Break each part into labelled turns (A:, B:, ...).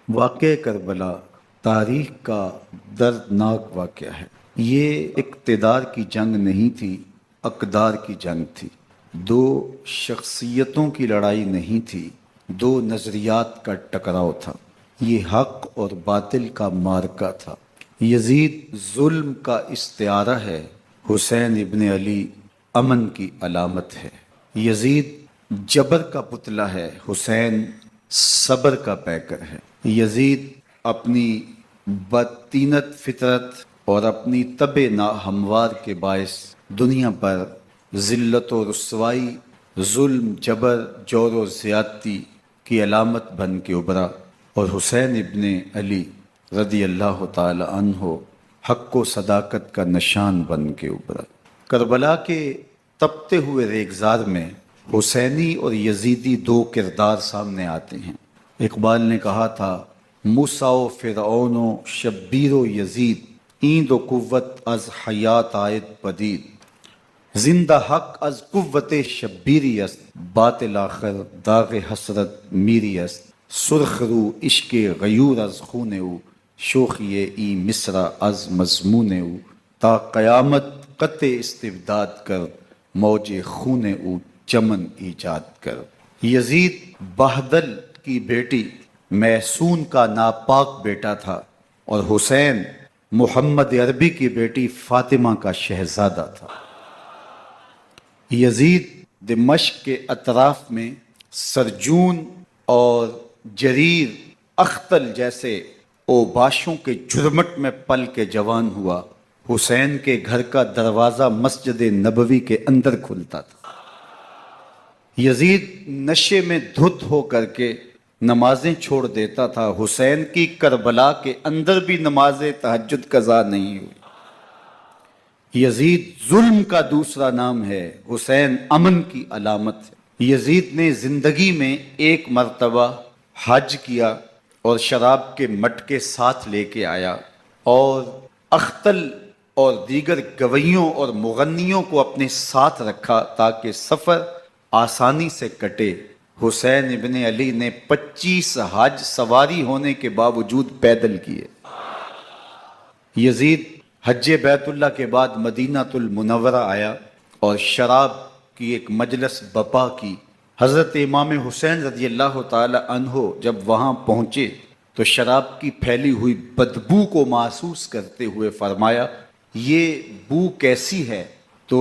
A: واقعہ کربلا تاریخ کا دردناک واقعہ ہے۔ یہ اقتدار کی جنگ نہیں تھی، اقدار کی جنگ تھی۔ دو شخصیتوں کی لڑائی نہیں تھی، دو نظریات کا ٹکراؤ تھا۔ یہ حق اور باطل کا معرکہ تھا۔ یزید ظلم کا استعارہ ہے، حسین ابن علی امن کی علامت ہے۔ یزید جبر کا پتلہ ہے، حسین صبر کا پیکر ہے۔ یزید اپنی بدطینت فطرت اور اپنی طبع ناہموار کے باعث دنیا پر ذلت و رسوائی، ظلم، جبر، جور و زیادتی کی علامت بن کے ابھرا، اور حسین ابن علی رضی اللہ تعالی عنہ حق و صداقت کا نشان بن کے ابھرا۔ کربلا کے تپتے ہوئے ریگزار میں حسینی اور یزیدی دو کردار سامنے آتے ہیں۔ اقبال نے کہا تھا، موسیٰ و فرعون و شبیر و یزید، ایند و قوت از حیات آید پدید، زندہ حق از قوت شبیری است، باطل آخر داغ حسرت میری است، سرخ رو عشق غیور از خون او، شوخی ای مصرع از مضمون او، تا قیامت قطع استبداد کر، موج خون او چمن ایجاد کر۔ یزید بہدل کی بیٹی محسون کا ناپاک بیٹا تھا، اور حسین محمد عربی کی بیٹی فاطمہ کا شہزادہ تھا۔ یزید دمشق کے اطراف میں سرجون اور جریر اختل جیسے اوباشوں کے جھرمٹ میں پل کے جوان ہوا۔ حسین کے گھر کا دروازہ مسجد نبوی کے اندر کھلتا تھا۔ یزید نشے میں دھت ہو کر کے نمازیں چھوڑ دیتا تھا۔ حسین کی کربلا کے اندر بھی نماز تہجد قضا نہیں ہوئی۔ یزید ظلم کا دوسرا نام ہے، حسین امن کی علامت ہے۔ یزید نے زندگی میں ایک مرتبہ حج کیا اور شراب کے مٹکے ساتھ لے کے آیا، اور اختل اور دیگر گویوں اور مغنیوں کو اپنے ساتھ رکھا تاکہ سفر آسانی سے کٹے۔ حسین ابن علی نے 25 حج سواری ہونے کے باوجود پیدل کیے۔ یزید حج بیت اللہ کے بعد مدینہ المنورہ آیا اور شراب کی ایک مجلس بپا کی۔ حضرت امام حسین رضی اللہ تعالی عنہ جب وہاں پہنچے تو شراب کی پھیلی ہوئی بدبو کو محسوس کرتے ہوئے فرمایا، یہ بو کیسی ہے؟ تو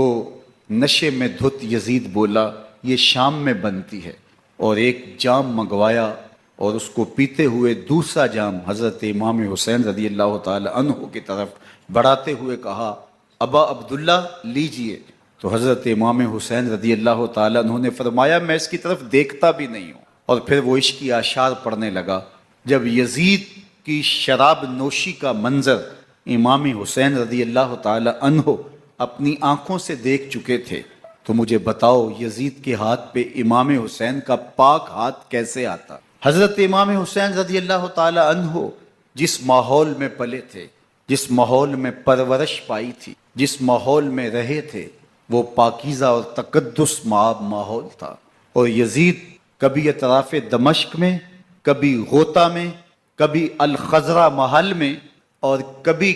A: نشے میں دھت یزید بولا، یہ شام میں بنتی ہے، اور ایک جام منگوایا اور اس کو پیتے ہوئے دوسرا جام حضرت امام حسین رضی اللہ تعالی عنہ کی طرف بڑھاتے ہوئے کہا، ابا عبداللہ لیجئے۔ تو حضرت امام حسین رضی اللہ تعالی عنہ نے فرمایا، میں اس کی طرف دیکھتا بھی نہیں ہوں، اور پھر وہ عشقی اشعار پڑھنے لگا۔ جب یزید کی شراب نوشی کا منظر امام حسین رضی اللہ تعالی عنہ اپنی آنکھوں سے دیکھ چکے تھے، تو مجھے بتاؤ یزید کے ہاتھ پہ امام حسین کا پاک ہاتھ کیسے آتا؟ حضرت امام حسین رضی اللہ تعالی عنہ جس ماحول میں پلے تھے، جس ماحول میں پرورش پائی تھی، جس ماحول میں رہے تھے، وہ پاکیزہ اور تقدس مآب ماحول تھا۔ اور یزید کبھی اطراف دمشق میں، کبھی غوطہ میں، کبھی الخضرہ محل میں، اور کبھی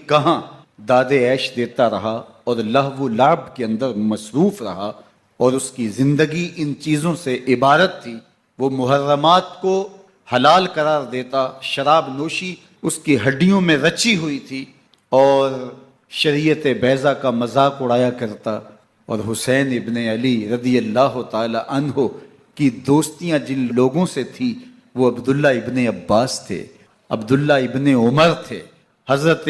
A: کہاں داد عیش دیتا رہا اور لہو و لعب کے اندر مصروف رہا، اور اس کی زندگی ان چیزوں سے عبارت تھی۔ وہ محرمات کو حلال قرار دیتا، شراب نوشی اس کی ہڈیوں میں رچی ہوئی تھی، اور شریعت بیضا کا مذاق اڑایا کرتا۔ اور حسین ابن علی رضی اللہ تعالی عنہ کی دوستیاں جن لوگوں سے تھی، وہ عبداللہ ابن عباس تھے، عبداللہ ابن عمر تھے، حضرت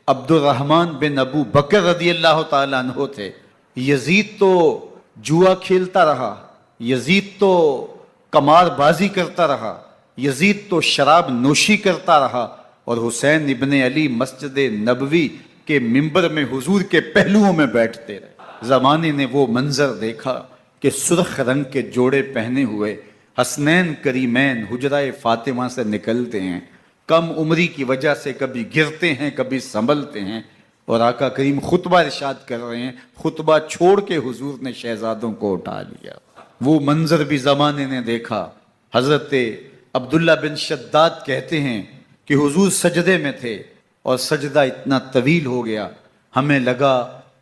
A: عبد الرحمن بن ابو بکر رضی اللہ تعالی عنہ تھے۔ یزید تو جوا کھیلتا رہا، یزید تو قمار بازی کرتا رہا، یزید تو شراب نوشی کرتا رہا، اور حسین ابن علی مسجد نبوی کے ممبر میں حضور کے پہلوؤں میں بیٹھتے رہے۔ زمانے نے وہ منظر دیکھا کہ سرخ رنگ کے جوڑے پہنے ہوئے حسنین کریمین حجرہ فاطمہ سے نکلتے ہیں، کم عمری کی وجہ سے کبھی گرتے ہیں، کبھی سنبھلتے ہیں، اور آقا کریم خطبہ ارشاد کر رہے ہیں، خطبہ چھوڑ کے حضور نے شہزادوں کو اٹھا لیا۔ وہ منظر بھی زمانے نے دیکھا۔ حضرت عبداللہ بن شداد کہتے ہیں کہ حضور سجدے میں تھے اور سجدہ اتنا طویل ہو گیا، ہمیں لگا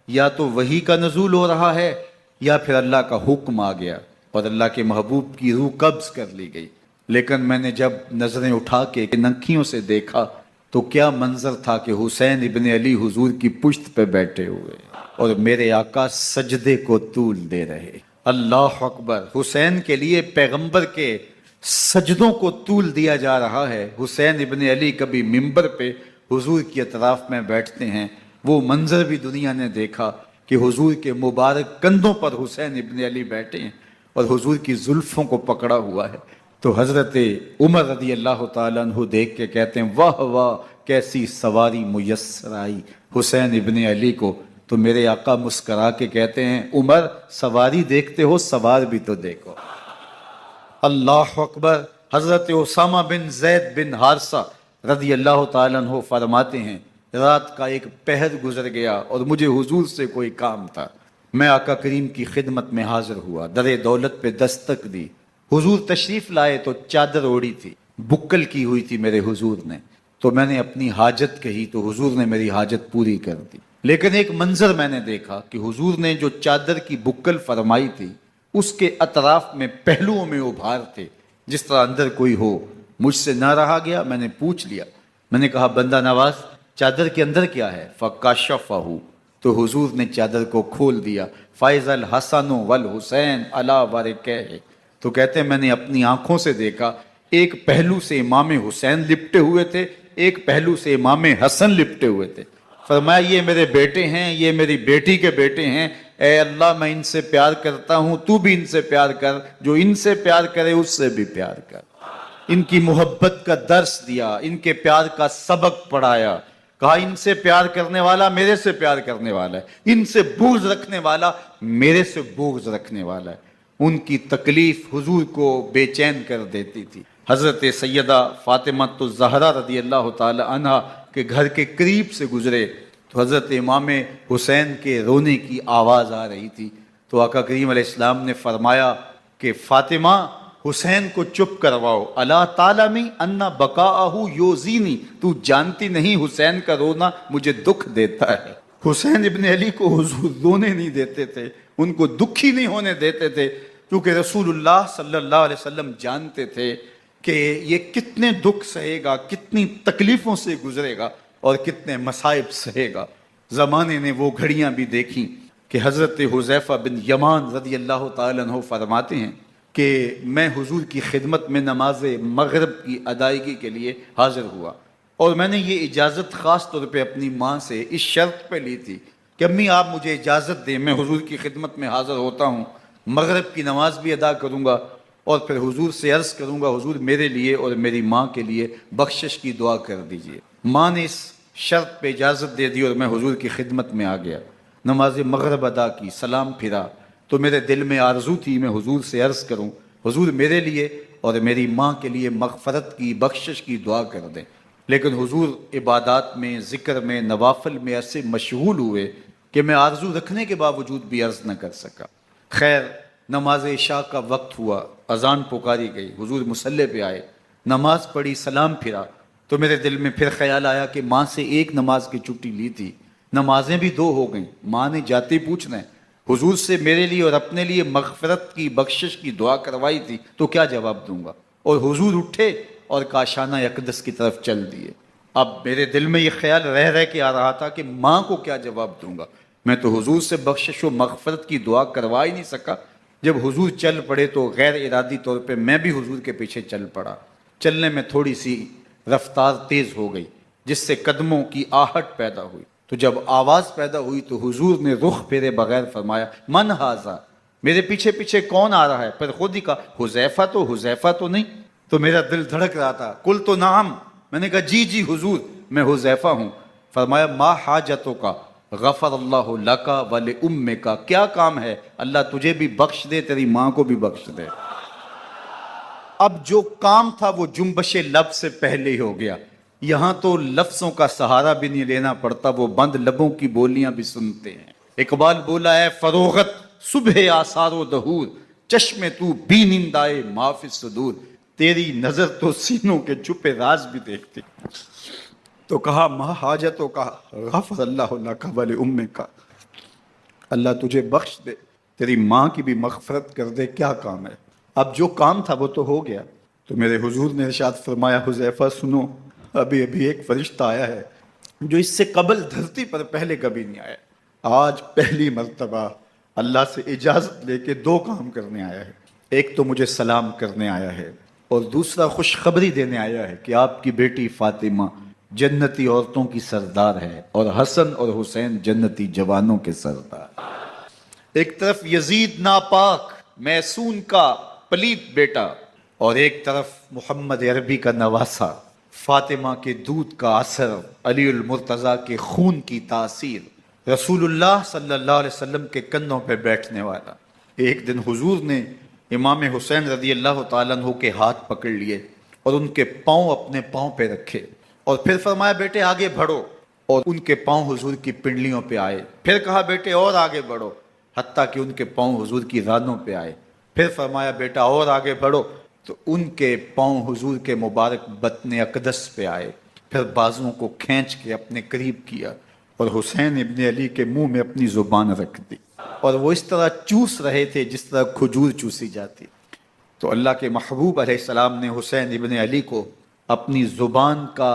A: یا تو وحی کا نزول ہو رہا ہے یا پھر اللہ کا حکم آ گیا اور اللہ کے محبوب کی روح قبض کر لی گئی۔ لیکن میں نے جب نظریں اٹھا کے ننکیوں سے دیکھا تو کیا منظر تھا کہ حسین ابن علی حضور کی پشت پہ بیٹھے ہوئے اور میرے آقا سجدے کو طول دے رہے۔ اللہ اکبر! حسین کے لیے پیغمبر کے سجدوں کو طول دیا جا رہا ہے۔ حسین ابن علی کبھی ممبر پہ حضور کی اطراف میں بیٹھتے ہیں، وہ منظر بھی دنیا نے دیکھا کہ حضور کے مبارک کندھوں پر حسین ابن علی بیٹھے ہیں اور حضور کی زلفوں کو پکڑا ہوا ہے۔ تو حضرت عمر رضی اللہ تعالیٰ عنہ دیکھ کے کہتے ہیں واہ واہ کیسی سواری میسر آئی حسین ابن علی کو۔ تو میرے آقا مسکرا کے کہتے ہیں عمر سواری دیکھتے ہو سوار بھی تو دیکھو۔ اللہ اکبر! حضرت اسامہ بن زید بن حارثہ رضی اللہ تعالیٰ عنہ فرماتے ہیں رات کا ایک پہر گزر گیا اور مجھے حضور سے کوئی کام تھا، میں آقا کریم کی خدمت میں حاضر ہوا، در دولت پہ دستک دی، حضور تشریف لائے تو چادر اوڑی تھی، بکل کی ہوئی تھی میرے حضور نے، تو میں نے اپنی حاجت کہی تو حضور نے میری حاجت پوری کر دی۔ لیکن ایک منظر میں نے دیکھا کہ حضور نے جو چادر کی بکل فرمائی تھی اس کے اطراف میں پہلوؤں میں ابھار تھے جس طرح اندر کوئی ہو۔ مجھ سے نہ رہا گیا، میں نے پوچھ لیا، میں نے کہا بندہ نواز چادر کے اندر کیا ہے؟ فکاشفہ، تو حضور نے چادر کو کھول دیا۔ فائز الحسن والحسین علی ورکہ، تو کہتے ہیں میں نے اپنی آنکھوں سے دیکھا ایک پہلو سے امام حسین لپٹے ہوئے تھے، ایک پہلو سے امام حسن لپٹے ہوئے تھے۔ فرمایا یہ میرے بیٹے ہیں، یہ میری بیٹی کے بیٹے ہیں، اے اللہ میں ان سے پیار کرتا ہوں، تو بھی ان سے پیار کر، جو ان سے پیار کرے اس سے بھی پیار کر۔ ان کی محبت کا درس دیا، ان کے پیار کا سبق پڑھایا، کہا ان سے پیار کرنے والا میرے سے پیار کرنے والا ہے، ان سے بغض رکھنے والا میرے سے بغض رکھنے والا ہے۔ ان کی تکلیف حضور کو بے چین کر دیتی تھی۔ حضرت سیدہ فاطمہ الزہرا رضی اللہ تعالی عنہا کے گھر کے قریب سے گزرے تو حضرت امام حسین کے رونے کی آواز آ رہی تھی، تو آقا کریم علیہ السلام نے فرمایا کہ فاطمہ حسین کو چپ کرواؤ، اللہ تعالیٰ انا بقاءہ یوزینی، تو جانتی نہیں حسین کا رونا مجھے دکھ دیتا ہے۔ حسین ابن علی کو حضور رونے نہیں دیتے تھے، ان کو دکھی نہیں ہونے دیتے تھے، کیونکہ رسول اللہ صلی اللہ علیہ وسلم جانتے تھے کہ یہ کتنے دکھ سہے گا، کتنی تکلیفوں سے گزرے گا اور کتنے مصائب سہے گا۔ زمانے نے وہ گھڑیاں بھی دیکھیں کہ حضرت حذیفہ بن یمان رضی اللہ تعالیٰ عنہ فرماتے ہیں کہ میں حضور کی خدمت میں نماز مغرب کی ادائیگی کے لیے حاضر ہوا، اور میں نے یہ اجازت خاص طور پہ اپنی ماں سے اس شرط پہ لی تھی کہ امی آپ مجھے اجازت دیں، میں حضور کی خدمت میں حاضر ہوتا ہوں، مغرب کی نماز بھی ادا کروں گا اور پھر حضور سے عرض کروں گا حضور میرے لیے اور میری ماں کے لیے بخشش کی دعا کر دیجئے۔ ماں نے اس شرط پہ اجازت دے دی اور میں حضور کی خدمت میں آ گیا، نماز مغرب ادا کی، سلام پھرا تو میرے دل میں آرزو تھی میں حضور سے عرض کروں حضور میرے لیے اور میری ماں کے لیے مغفرت کی بخشش کی دعا کر دیں، لیکن حضور عبادات میں ذکر میں نوافل میں ایسے مشغول ہوئے کہ میں آرزو رکھنے کے باوجود بھی عرض نہ کر سکا۔ خیر نماز عشاء کا وقت ہوا، اذان پکاری گئی، حضور مصلی پہ آئے، نماز پڑھی، سلام پھرا تو میرے دل میں پھر خیال آیا کہ ماں سے ایک نماز کی چھٹی لی تھی، نمازیں بھی دو ہو گئیں، ماں نے جاتے پوچھنا ہے حضور سے میرے لیے اور اپنے لیے مغفرت کی بخشش کی دعا کروائی تھی تو کیا جواب دوں گا، اور حضور اٹھے اور کاشانہ اقدس کی طرف چل دیے۔ اب میرے دل میں یہ خیال رہ کے آ رہا تھا کہ ماں کو کیا جواب دوں گا، میں تو حضور سے بخشش و مغفرت کی دعا کروا ہی نہیں سکا۔ جب حضور چل پڑے تو غیر ارادی طور پہ میں بھی حضور کے پیچھے چل پڑا، چلنے میں تھوڑی سی رفتار تیز ہو گئی جس سے قدموں کی آہٹ پیدا ہوئی، تو جب آواز پیدا ہوئی تو حضور نے رخ پھیرے بغیر فرمایا من ھذا، میرے پیچھے پیچھے کون آ رہا ہے؟ پھر خود ہی کہا حذیفہ تو نہیں، تو میرا دل دھڑک رہا تھا، قلت نعم، میں نے کہا جی حضور میں حذیفہ ہوں۔ فرمایا ما حاجتوں کا غفر اللہ لکا ولأمک، کیا کام ہے؟ اللہ تجھے بھی بخش دے، تیری ماں کو بھی بخش دے۔ اب جو کام تھا وہ جنبش لب سے پہلے ہی ہو گیا، یہاں تو لفظوں کا سہارا بھی نہیں لینا پڑتا، وہ بند لبوں کی بولیاں بھی سنتے ہیں۔ اقبال بولا ہے فروغت صبح آثار و دہور، چشم تو بینندائے ما فی الصدور، تیری نظر تو سینوں کے چھپے راز بھی دیکھتی. تو کہا ما حاجتوں کا غفر اللہ لک ولأمک، اللہ تجھے بخش دے، تیری ماں کی بھی مغفرت کر دے، کیا کام ہے. اب جو کام تھا وہ تو ہو گیا. تو میرے حضور نے ارشاد فرمایا حذیفہ سنو، ابھی ایک فرشتہ آیا ہے جو اس سے قبل دھرتی پر پہلے کبھی نہیں آیا. آج پہلی مرتبہ اللہ سے اجازت لے کے 2 کام کرنے آیا ہے. ایک تو مجھے سلام کرنے آیا ہے اور دوسرا خوشخبری دینے آیا ہے کہ آپ کی بیٹی فاطمہ جنتی عورتوں کی سردار ہے اور حسن اور حسین جنتی جوانوں کے سردار. ایک طرف یزید ناپاک میسون کا پلیت بیٹا اور ایک طرف محمد عربی کا نواسا، فاطمہ کے دودھ کا اثر، علی المرتضیٰ کے خون کی تاثیر، رسول اللہ صلی اللہ علیہ وسلم کے کندھوں پہ بیٹھنے والا. ایک دن حضور نے امام حسین رضی اللہ تعالیٰ عنہ کے ہاتھ پکڑ لیے اور ان کے پاؤں اپنے پاؤں پہ رکھے اور پھر فرمایا بیٹے آگے بڑھو، اور ان کے پاؤں حضور کی پنڈلیوں پہ آئے. پھر کہا بیٹے اور آگے بڑھو، حتیٰ کہ ان کے پاؤں حضور کی رانوں پہ آئے. پھر فرمایا بیٹا اور آگے بڑھو، تو ان کے پاؤں حضور کے مبارک بطن اقدس پہ آئے. پھر بازوؤں کو کھینچ کے اپنے قریب کیا اور حسین ابن علی کے منہ میں اپنی زبان رکھ دی، اور وہ اس طرح چوس رہے تھے جس طرح کھجور چوسی جاتی. تو اللہ کے محبوب علیہ السلام نے حسین ابن علی کو اپنی زبان کا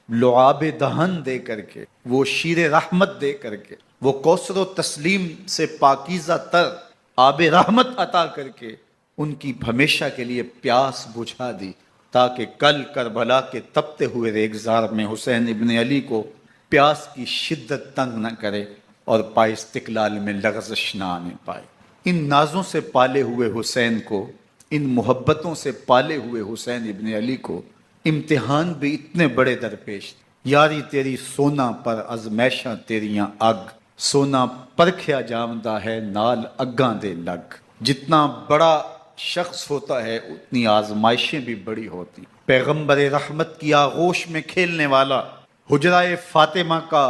A: لعاب دہن دے کر کے، وہ شیر رحمت دے کر کے، وہ کوثر و تسلیم سے پاکیزہ تر آب رحمت عطا کر کے ان کی ہمیشہ کے لیے پیاس بجھا دی، تاکہ کل کربلا کے تپتے ہوئے ریگزار میں حسین ابن علی کو پیاس کی شدت تنگ نہ کرے اور پائے استقلال میں لغزش نہ آنے پائے. ان نازوں سے پالے ہوئے حسین کو، ان محبتوں سے پالے ہوئے حسین ابن علی کو امتحان بھی اتنے بڑے درپیش. یاری تیری سونا پر ازمیشاں تیریاں اگ، سونا پرکھیا جامدہ ہے نال اگاں دے لگ. جتنا بڑا شخص ہوتا ہے اتنی آزمائشیں بھی بڑی ہوتی. پیغمبر رحمت کی آغوش میں کھیلنے والا، حجرہ فاطمہ کا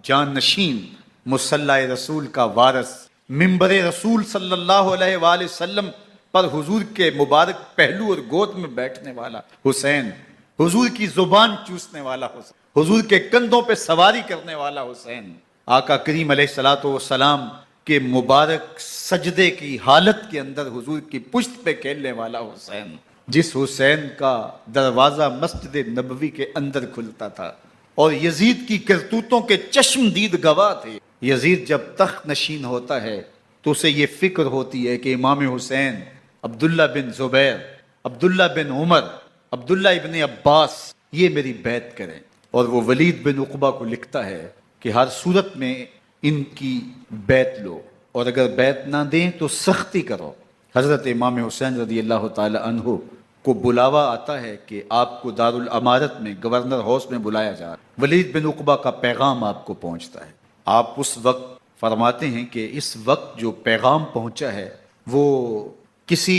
A: جانشین، مصلی رسول کا وارث، منبر رسول صلی اللہ علیہ وآلہ وسلم پر حضور کے مبارک پہلو اور گود میں بیٹھنے والا حسین، حضور کی زبان چوسنے والا حسین، حضور کے کندھوں پہ سواری کرنے والا حسین، آقا کریم علیہ الصلوۃ والسلام کے مبارک سجدے کی حالت کے اندر حضور کی پشت پہ کھیلنے والا حسین، جس حسین کا دروازہ مسجد نبوی کے اندر کھلتا تھا اور یزید کی کرتوتوں کے چشم دید گواہ تھے. یزید جب تخت نشین ہوتا ہے تو اسے یہ فکر ہوتی ہے کہ امام حسین، عبداللہ بن زبیر، عبداللہ بن عمر، عبداللہ ابن عباس یہ میری بیعت کریں. اور وہ ولید بن عقبہ کو لکھتا ہے کہ ہر صورت میں ان کی بیعت لو، اور اگر بیعت نہ دیں تو سختی کرو. حضرت امام حسین رضی اللہ تعالی عنہ کو بلاوا آتا ہے کہ آپ کو دارالامارت میں گورنر ہاؤس میں بلایا جا رہا ہے. ولید بن عقبہ کا پیغام آپ کو پہنچتا ہے. آپ اس وقت فرماتے ہیں کہ اس وقت جو پیغام پہنچا ہے وہ کسی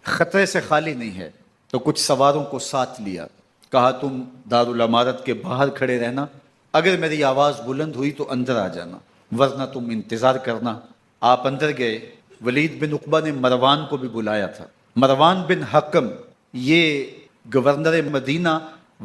A: خطرے سے خالی نہیں ہے. تو کچھ سواروں کو ساتھ لیا، کہا تم دارالامارت کے باہر کھڑے رہنا، اگر میری آواز بلند ہوئی تو اندر آ جانا، ورنہ تم انتظار کرنا. آپ اندر گئے. ولید بن عقبہ نے مروان کو بھی بلایا تھا. مروان بن حکم یہ گورنر مدینہ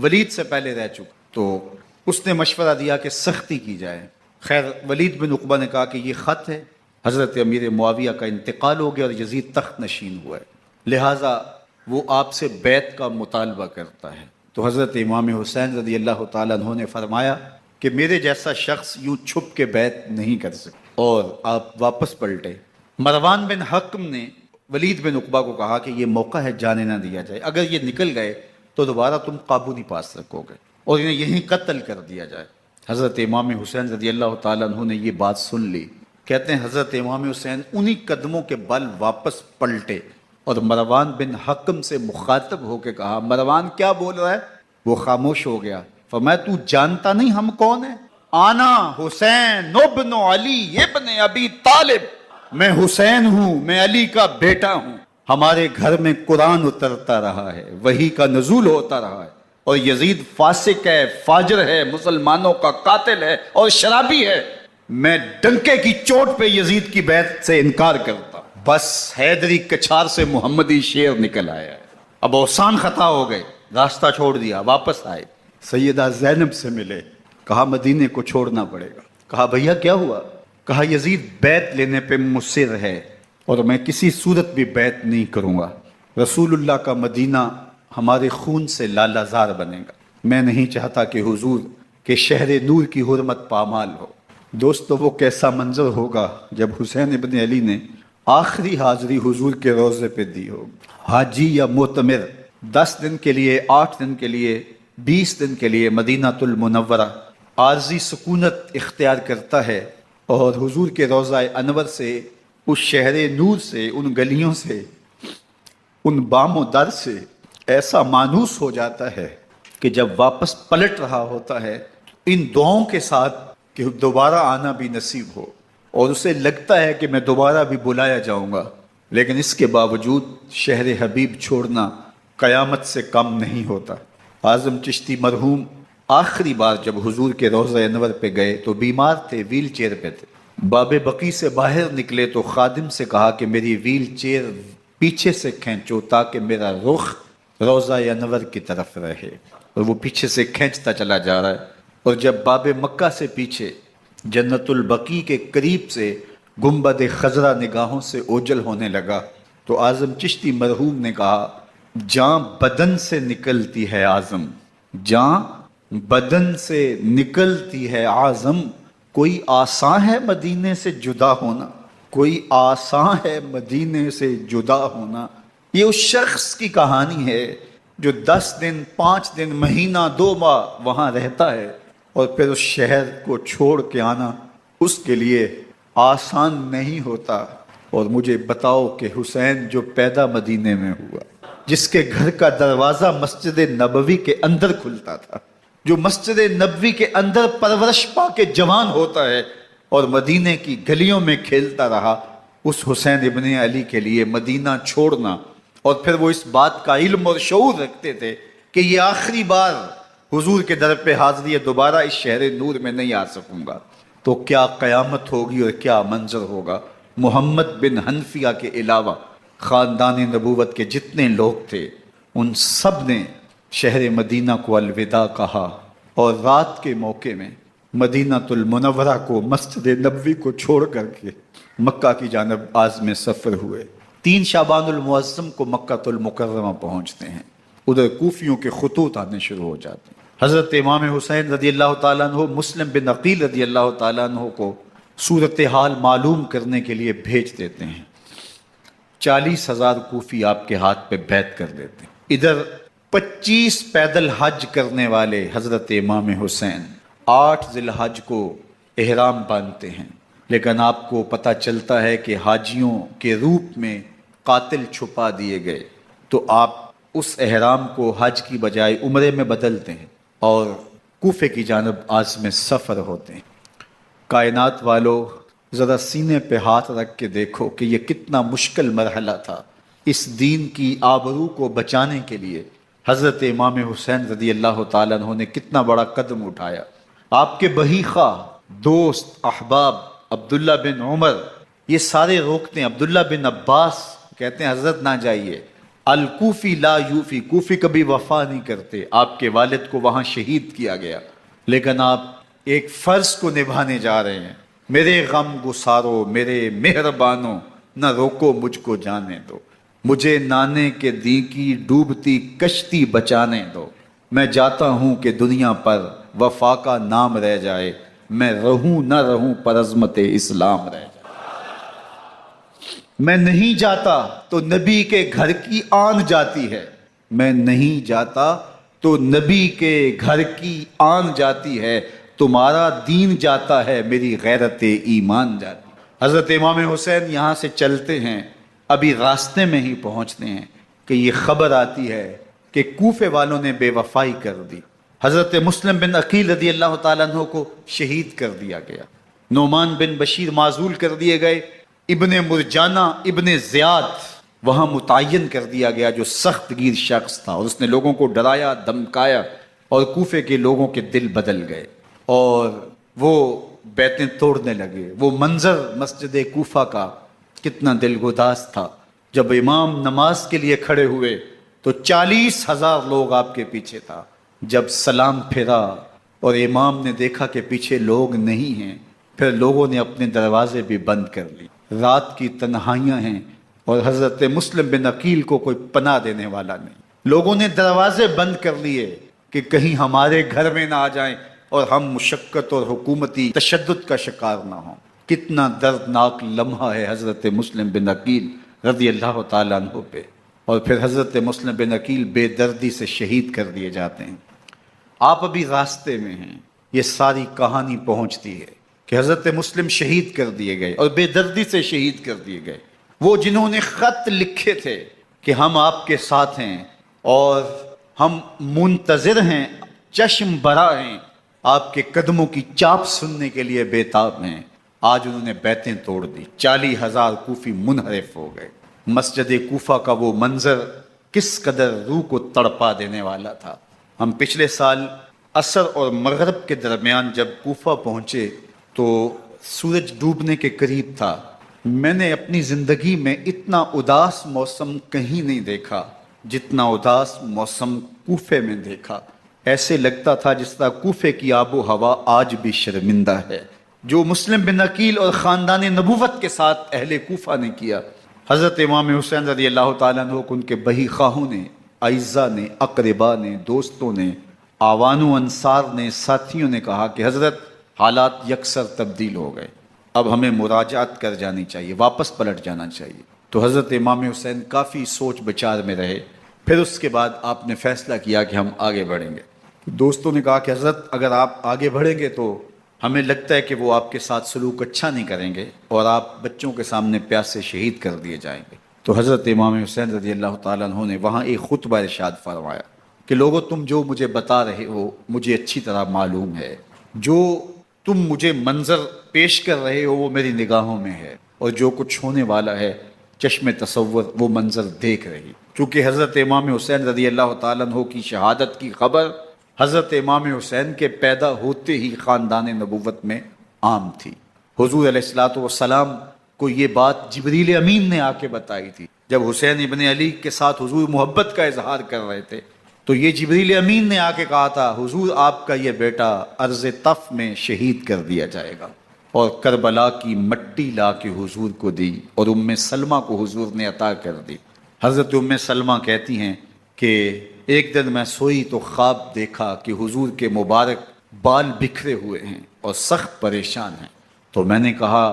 A: ولید سے پہلے رہ چکا، تو اس نے مشورہ دیا کہ سختی کی جائے. خیر ولید بن عقبہ نے کہا کہ یہ خط ہے، حضرت امیر معاویہ کا انتقال ہو گیا اور یزید تخت نشین ہوا ہے، لہٰذا وہ آپ سے بیعت کا مطالبہ کرتا ہے. تو حضرت امام حسین رضی اللہ تعالیٰ عنہ نے فرمایا کہ میرے جیسا شخص یوں چھپ کے بیعت نہیں کر سکتا، اور آپ واپس پلٹے. مروان بن حکم نے ولید بن عقبہ کو کہا کہ یہ موقع ہے جانے نہ دیا جائے، اگر یہ نکل گئے تو دوبارہ تم قابو نہیں پا سکو گے اور انہیں یہیں قتل کر دیا جائے. حضرت امام حسین رضی اللہ تعالیٰ عنہ نے یہ بات سن لی. کہتے ہیں حضرت امام حسین انہی قدموں کے بل واپس پلٹے اور مروان بن حکم سے مخاطب ہو کے کہا مروان کیا بول رہا ہے؟ وہ خاموش ہو گیا. فرمایا تو جانتا نہیں ہم کون ہیں؟ آنا حسین ابن علی ابن ابی طالب، میں حسین ہوں، میں علی کا بیٹا ہوں. ہمارے گھر میں قرآن اترتا رہا ہے، وحی کا نزول ہوتا رہا ہے، اور یزید فاسق ہے، فاجر ہے، مسلمانوں کا قاتل ہے اور شرابی ہے. میں ڈنکے کی چوٹ پہ یزید کی بیعت سے انکار کرتا. بس حیدری کچھار سے محمدی شیر نکل آیا ہے. اب اوسان خطا ہو گئے، راستہ چھوڑ دیا، واپس آئے، سیدہ زینب سے ملے، کہا مدینے کو چھوڑنا پڑے گا۔ کہا بھیا کیا ہوا؟ کہا یزید بیعت لینے پہ مصر ہے اور میں کسی صورت بھی بیعت نہیں کروں گا۔ رسول اللہ کا مدینہ ہمارے خون سے لالہ زار بنے گا، میں نہیں چاہتا کہ حضور کے شہر نور کی حرمت پامال ہو۔ دوستو وہ کیسا منظر ہوگا جب حسین ابن علی نے آخری حاضری حضور کے روضے پہ دی ہو۔ حاجی یا معتمر 10 دن کے لیے، 8 دن کے لیے، 20 دن کے لیے مدینہ المنورہ عارضی سکونت اختیار کرتا ہے، اور حضور کے روضہ انور سے، اس شہر نور سے، ان گلیوں سے، ان بام و در سے ایسا مانوس ہو جاتا ہے کہ جب واپس پلٹ رہا ہوتا ہے ان دعاؤں کے ساتھ کہ دوبارہ آنا بھی نصیب ہو، اور اسے لگتا ہے کہ میں دوبارہ بھی بلایا جاؤں گا، لیکن اس کے باوجود شہر حبیب چھوڑنا قیامت سے کم نہیں ہوتا۔ اعظم چشتی مرحوم آخری بار جب حضور کے روضہ انور پہ گئے تو بیمار تھے، ویل چیئر پہ تھے۔ باب بقی سے باہر نکلے تو خادم سے کہا کہ میری ویل چیئر پیچھے سے کھینچو تاکہ میرا رخ روضہ انور کی طرف رہے، اور وہ پیچھے سے کھینچتا چلا جا رہا ہے، اور جب باب مکہ سے پیچھے جنت البقیع کے قریب سے گنبد خضرا نگاہوں سے اوجل ہونے لگا تو اعظم چشتی مرحوم نے کہا جان بدن سے نکلتی ہے اعظم، جان بدن سے نکلتی ہے اعظم، کوئی آسان ہے مدینے سے جدا ہونا، کوئی آسان ہے مدینے سے جدا ہونا۔ یہ اس شخص کی کہانی ہے جو 10 دن، 5 دن، مہینہ، 2 ماہ وہاں رہتا ہے اور پھر اس شہر کو چھوڑ کے آنا اس کے لیے آسان نہیں ہوتا۔ اور مجھے بتاؤ کہ حسین جو پیدا مدینے میں ہوا، جس کے گھر کا دروازہ مسجد نبوی کے اندر کھلتا تھا، جو مسجد نبوی کے اندر پرورش پا کے جوان ہوتا ہے اور مدینے کی گلیوں میں کھیلتا رہا، اس حسین ابن علی کے لیے مدینہ چھوڑنا، اور پھر وہ اس بات کا علم اور شعور رکھتے تھے کہ یہ آخری بار حضور کے در پہ حاضری ہے، دوبارہ اس شہر نور میں نہیں آ سکوں گا، تو کیا قیامت ہوگی اور کیا منظر ہوگا۔ محمد بن حنفیہ کے علاوہ خاندان نبوت کے جتنے لوگ تھے ان سب نے شہر مدینہ کو الوداع کہا، اور رات کے موقع میں مدینہ المنورہ کو، مسجد نبوی کو چھوڑ کر کے مکہ کی جانب عازم سفر ہوئے۔ 3 شعبان المعظم کو مکہ المکرمہ پہنچتے ہیں، ادھر کوفیوں کے خطوط آنے شروع ہو جاتے ہیں۔ حضرت امام حسین رضی اللہ تعالیٰ عنہ مسلم بن عقیل رضی اللہ تعالیٰ عنہ کو صورتحال معلوم کرنے کے لیے بھیج دیتے ہیں۔ 40,000 کوفی آپ کے ہاتھ پہ بیعت کر دیتے ہیں۔ ادھر 25 پیدل حج کرنے والے حضرت امام حسین 8 ذی الحج کو احرام باندھتے ہیں، لیکن آپ کو پتہ چلتا ہے کہ حاجیوں کے روپ میں قاتل چھپا دیے گئے، تو آپ اس احرام کو حج کی بجائے عمرے میں بدلتے ہیں اور کوفے کی جانب عازم سفر ہوتے ہیں۔ کائنات والو ذرا سینے پہ ہاتھ رکھ کے دیکھو کہ یہ کتنا مشکل مرحلہ تھا۔ اس دین کی آبرو کو بچانے کے لیے حضرت امام حسین رضی اللہ تعالیٰ عنہ نے کتنا بڑا قدم اٹھایا۔ آپ کے بہیخہ، دوست، احباب عبداللہ بن عمر یہ سارے روکتے ہیں، عبداللہ بن عباس کہتے ہیں حضرت نہ جائیے، الکوفی لا یوفی، کوفی کبھی وفا نہیں کرتے، آپ کے والد کو وہاں شہید کیا گیا، لیکن آپ ایک فرض کو نبھانے جا رہے ہیں۔ میرے غم گسارو، میرے مہربانو، نہ روکو مجھ کو جانے دو، مجھے نانے کے دی کی ڈوبتی کشتی بچانے دو، میں جاتا ہوں کہ دنیا پر وفا کا نام رہ جائے، میں رہوں نہ رہوں پر عظمت اسلام رہ جائے۔ میں نہیں جاتا تو نبی کے گھر کی آن جاتی ہے، میں نہیں جاتا تو نبی کے گھر کی آن جاتی ہے، تمہارا دین جاتا ہے، میری غیرت ایمان جاتی ہے۔ حضرت امام حسین یہاں سے چلتے ہیں، ابھی راستے میں ہی پہنچتے ہیں کہ یہ خبر آتی ہے کہ کوفے والوں نے بے وفائی کر دی، حضرت مسلم بن عقیل رضی اللہ تعالیٰ عنہ کو شہید کر دیا گیا، نعمان بن بشیر معزول کر دیے گئے، ابن مرجانہ ابن زیاد وہاں متعین کر دیا گیا جو سخت گیر شخص تھا، اور اس نے لوگوں کو ڈرایا، دھمکایا، اور کوفے کے لوگوں کے دل بدل گئے اور وہ بیتیں توڑنے لگے۔ وہ منظر مسجد کوفہ کا کتنا دل گداز تھا، جب امام نماز کے لیے کھڑے ہوئے تو 40,000 لوگ آپ کے پیچھے تھا۔ جب سلام پھیرا اور امام نے دیکھا کہ پیچھے لوگ نہیں ہیں، پھر لوگوں نے اپنے دروازے بھی بند کر لی۔ رات کی تنہائیاں ہیں اور حضرت مسلم بن عقیل کو کوئی پناہ دینے والا نہیں۔ لوگوں نے دروازے بند کر لیے کہ کہیں ہمارے گھر میں نہ آ جائیں اور ہم مشقت اور حکومتی تشدد کا شکار نہ ہوں۔ کتنا دردناک لمحہ ہے حضرت مسلم بن عقیل رضی اللہ تعالیٰ عنہ پہ، اور پھر حضرت مسلم بن عقیل بے دردی سے شہید کر دیے جاتے ہیں۔ آپ ابھی راستے میں ہیں، یہ ساری کہانی پہنچتی ہے کہ حضرت مسلم شہید کر دیے گئے اور بے دردی سے شہید کر دیے گئے۔ وہ جنہوں نے خط لکھے تھے کہ ہم آپ کے ساتھ ہیں اور ہم منتظر ہیں، چشم برا ہیں، آپ کے قدموں کی چاپ سننے کے لیے بےتاب ہیں، آج انہوں نے بیعتیں توڑ دی۔ 40,000 کوفی منحرف ہو گئے۔ مسجد کوفہ کا وہ منظر کس قدر روح کو تڑپا دینے والا تھا۔ ہم پچھلے سال عصر اور مغرب کے درمیان جب کوفہ پہنچے تو سورج ڈوبنے کے قریب تھا۔ میں نے اپنی زندگی میں اتنا اداس موسم کہیں نہیں دیکھا جتنا اداس موسم کوفے میں دیکھا۔ ایسے لگتا تھا جس طرح کوفے کی آب و ہوا آج بھی شرمندہ ہے۔ جو مسلم بن عقیل اور خاندان نبوت کے ساتھ اہل کوفہ نے کیا، حضرت امام حسین رضی اللہ تعالیٰ عنہ کو ان کے بہی خواہوں نے، اعزاء نے، اقربا نے، دوستوں نے، آوان و انصار نے، ساتھیوں نے کہا کہ حضرت حالات یکسر تبدیل ہو گئے، اب ہمیں مراجعت کر جانی چاہیے، واپس پلٹ جانا چاہیے۔ تو حضرت امام حسین کافی سوچ بچار میں رہے۔ پھر اس کے بعد آپ نے فیصلہ کیا کہ ہم آگے بڑھیں گے۔ دوستوں نے کہا کہ حضرت اگر آپ آگے بڑھیں گے تو ہمیں لگتا ہے کہ وہ آپ کے ساتھ سلوک اچھا نہیں کریں گے اور آپ بچوں کے سامنے پیاسے شہید کر دیے جائیں گے۔ تو حضرت امام حسین رضی اللہ تعالیٰ عنہ نے وہاں ایک خطبہ ارشاد فرمایا کہ لوگو، تم جو مجھے بتا رہے ہو مجھے اچھی طرح معلوم ہے، جو تم مجھے منظر پیش کر رہے ہو وہ میری نگاہوں میں ہے، اور جو کچھ ہونے والا ہے چشم تصور وہ منظر دیکھ رہی۔ چونکہ حضرت امام حسین رضی اللہ تعالیٰ عنہ کی شہادت کی خبر حضرت امام حسین کے پیدا ہوتے ہی خاندان نبوت میں عام تھی۔ حضور علیہ الصلوۃ والسلام کو یہ بات جبریل امین نے آ کے بتائی تھی جب حسین ابن علی کے ساتھ حضور محبت کا اظہار کر رہے تھے، تو یہ جبریل امین نے آ کے کہا تھا حضور آپ کا یہ بیٹا ارض طف میں شہید کر دیا جائے گا، اور کربلا کی مٹی لا کے حضور کو دی اور ام سلمہ کو حضور نے عطا کر دی۔ حضرت ام سلمہ کہتی ہیں کہ ایک دن میں سوئی تو خواب دیکھا کہ حضور کے مبارک بال بکھرے ہوئے ہیں اور سخت پریشان ہیں، تو میں نے کہا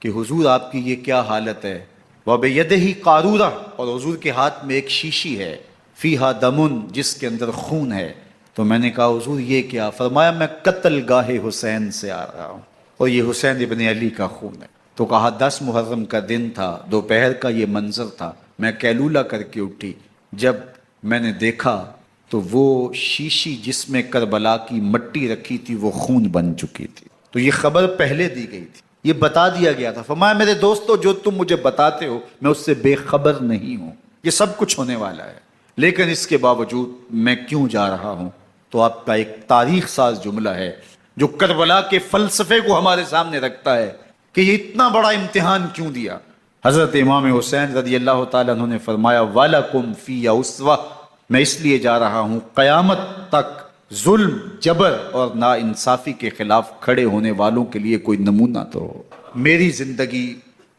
A: کہ حضور آپ کی یہ کیا حالت ہے؟ وَبِيَدِهِ قَارُورَةٌ، اور حضور کے ہاتھ میں ایک شیشی ہے، فیہا دمن، جس کے اندر خون ہے۔ تو میں نے کہا حضور یہ کیا؟ فرمایا میں قتل گاہ حسین سے آ رہا ہوں اور یہ حسین ابن علی کا خون ہے۔ تو کہا 10 محرم کا دن تھا، دوپہر کا یہ منظر تھا، میں قیلولہ کر کے اٹھی، جب میں نے دیکھا تو وہ شیشی جس میں کربلا کی مٹی رکھی تھی وہ خون بن چکی تھی۔ تو یہ خبر پہلے دی گئی تھی، یہ بتا دیا گیا تھا۔ فرمایا میرے دوستو، جو تم مجھے بتاتے ہو میں اس سے بے خبر نہیں ہوں، یہ سب کچھ ہونے والا ہے، لیکن اس کے باوجود میں کیوں جا رہا ہوں؟ تو آپ کا ایک تاریخ ساز جملہ ہے جو کربلا کے فلسفے کو ہمارے سامنے رکھتا ہے کہ یہ اتنا بڑا امتحان کیوں دیا۔ حضرت امام حسین رضی اللہ تعالیٰ عنہ نے فرمایا وَلَكُمْ فِيَّ أُسْوَةٌ، میں اس لیے جا رہا ہوں قیامت تک ظلم، جبر اور ناانصافی کے خلاف کھڑے ہونے والوں کے لیے کوئی نمونہ تو ہو۔ میری زندگی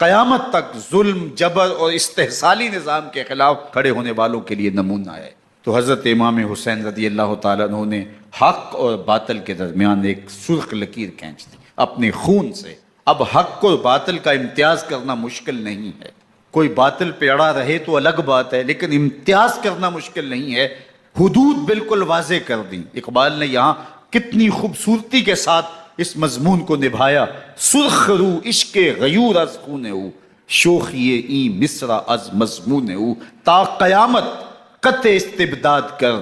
A: قیامت تک ظلم، جبر اور استحصالی نظام کے خلاف کھڑے ہونے والوں کے لیے نمونہ ہے۔ تو حضرت امام حسین رضی اللہ تعالیٰ عنہ نے حق اور باطل کے درمیان ایک سرخ لکیر کھینچ دی اپنے خون سے۔ اب حق اور باطل کا امتیاز کرنا مشکل نہیں ہے، کوئی باطل پہ اڑا رہے تو الگ بات ہے، لیکن امتیاز کرنا مشکل نہیں ہے۔ حدود بالکل واضح کر دی۔ اقبال نے یہاں کتنی خوبصورتی کے ساتھ اس مضمون کو نبھایا۔ سرخ رو عشق غیور از خون او، شوخی این مصرع از مضمون او، تا قیامت قطع استبداد کر،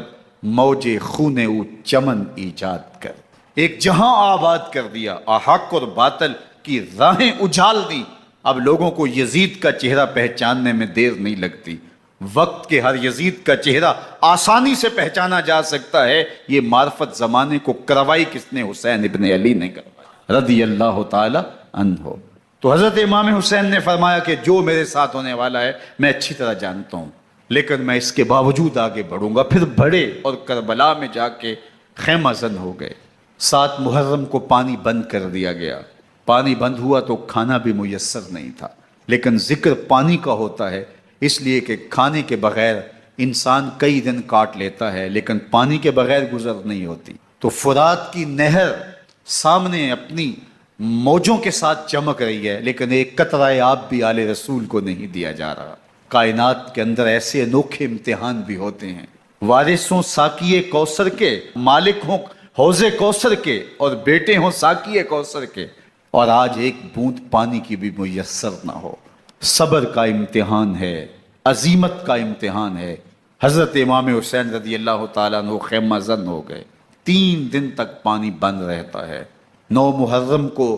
A: موج خون او چمن ایجاد کر۔ ایک جہاں آباد کر دیا، حق اور باطل کی راہیں اجال دی۔ اب لوگوں کو یزید کا چہرہ پہچاننے میں دیر نہیں لگتی۔ وقت کے ہر یزید کا چہرہ آسانی سے پہچانا جا سکتا ہے۔ یہ معرفت زمانے کو کروائی کس نے؟ حسین ابن علی نے کروائی رضی اللہ تعالی عنہ۔ تو حضرت امام حسین نے فرمایا کہ جو میرے ساتھ ہونے والا ہے میں اچھی طرح جانتا ہوں، لیکن میں اس کے باوجود آگے بڑھوں گا۔ پھر بڑھے اور کربلا میں جا کے خیمہ زن ہو گئے۔ 7 محرم کو پانی بند کر دیا گیا۔ پانی بند ہوا تو کھانا بھی میسر نہیں تھا، لیکن ذکر پانی کا ہوتا ہے اس لیے کہ کھانے کے بغیر انسان کئی دن کاٹ لیتا ہے، لیکن پانی کے بغیر گزر نہیں ہوتی۔ تو فرات کی نہر سامنے اپنی موجوں کے ساتھ چمک رہی ہے، لیکن ایک قطرہ آب بھی آل رسول کو نہیں دیا جا رہا۔ کائنات کے اندر ایسے انوکھے امتحان بھی ہوتے ہیں۔ وارث ہوں ساقی کوثر کے، مالک ہوں حوض کوثر کے، اور بیٹے ہوں ساقی کوثر کے، اور آج ایک بوند پانی کی بھی میسر نہ ہو۔ صبر کا امتحان ہے، عزیمت کا امتحان ہے۔ حضرت امام حسین رضی اللہ تعالیٰ عنہ خیمہ زن ہو گئے۔ 3 دن تک پانی بند رہتا ہے۔ 9 محرم کو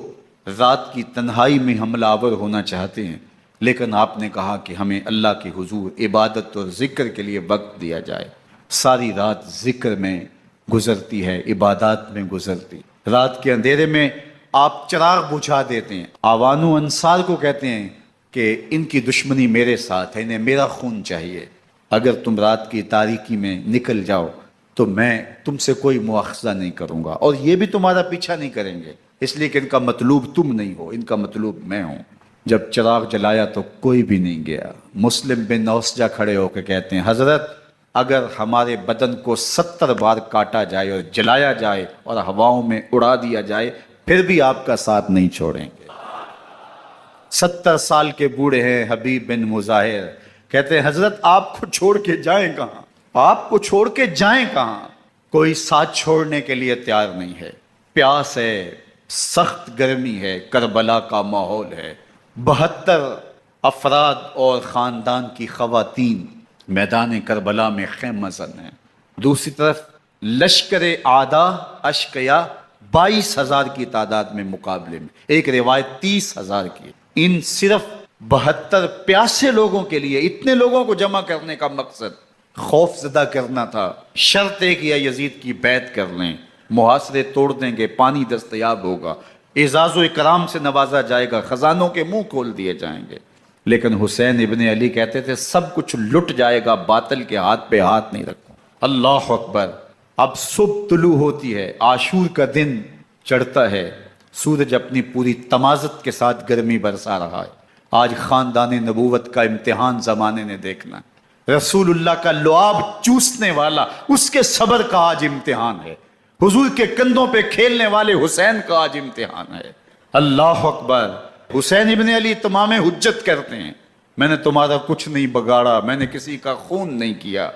A: رات کی تنہائی میں حملہ آور ہونا چاہتے ہیں، لیکن آپ نے کہا کہ ہمیں اللہ کے حضور عبادت اور ذکر کے لیے وقت دیا جائے۔ ساری رات ذکر میں گزرتی ہے، عبادات میں گزرتی۔ رات کے اندھیرے میں آپ چراغ بجھا دیتے ہیں۔ آوان و انصار کو کہتے ہیں کہ ان کی دشمنی میرے ساتھ ہے، انہیں میرا خون چاہیے۔ اگر تم رات کی تاریکی میں نکل جاؤ تو میں تم سے کوئی مواخذہ نہیں کروں گا، اور یہ بھی تمہارا پیچھا نہیں کریں گے، اس لیے کہ ان کا مطلوب تم نہیں ہو، ان کا مطلوب میں ہوں۔ جب چراغ جلایا تو کوئی بھی نہیں گیا۔ مسلم بن نوسجہ کھڑے ہو کے کہتے ہیں، حضرت اگر ہمارے بدن کو 70 بار کاٹا جائے اور جلایا جائے اور ہواؤں میں اڑا دیا جائے پھر بھی آپ کا ساتھ نہیں چھوڑیں گے۔ 70 سال کے بوڑھے ہیں حبیب بن مظاہر، کہتے ہیں حضرت آپ کو چھوڑ کے جائیں کہاں، آپ کو چھوڑ کے جائیں کہاں؟ کوئی ساتھ چھوڑنے کے لیے تیار نہیں ہے۔ پیاس ہے، سخت گرمی ہے، کربلا کا ماحول ہے، 72 افراد اور خاندان کی خواتین میدان کربلا میں خیمہ زن ہیں۔ دوسری طرف لشکر اعداء اشقیا 22,000 کی تعداد میں مقابلے میں، ایک روایت 30,000 کی۔ ان صرف 72 پیاسے لوگوں کے لیے اتنے لوگوں کو جمع کرنے کا مقصد خوف زدہ کرنا تھا۔ شرط ایک یا یزید کی بیعت کر لیں، محاصرے توڑ دیں گے، پانی دستیاب ہوگا، اعزاز و اکرام سے نوازا جائے گا، خزانوں کے منہ کھول دیے جائیں گے۔ لیکن حسین ابن علی کہتے تھے سب کچھ لٹ جائے گا، باطل کے ہاتھ پہ ہاتھ نہیں رکھوں۔ اللہ اکبر۔ اب صبح طلوع ہوتی ہے، عاشور کا دن چڑھتا ہے، سورج اپنی پوری تمازت کے ساتھ گرمی برسا رہا ہے۔ آج خاندان نبوت کا امتحان زمانے نے دیکھنا ہے۔ رسول اللہ کا لعاب چوسنے والا اس کے صبر کا آج امتحان ہے۔ حضور کے کندھوں پہ کھیلنے والے حسین کا آج امتحان ہے۔ اللہ اکبر۔ حسین ابن علی تمام حجت کرتے ہیں، میں نے تمہارا کچھ نہیں بگاڑا، میں نے کسی کا خون نہیں کیا،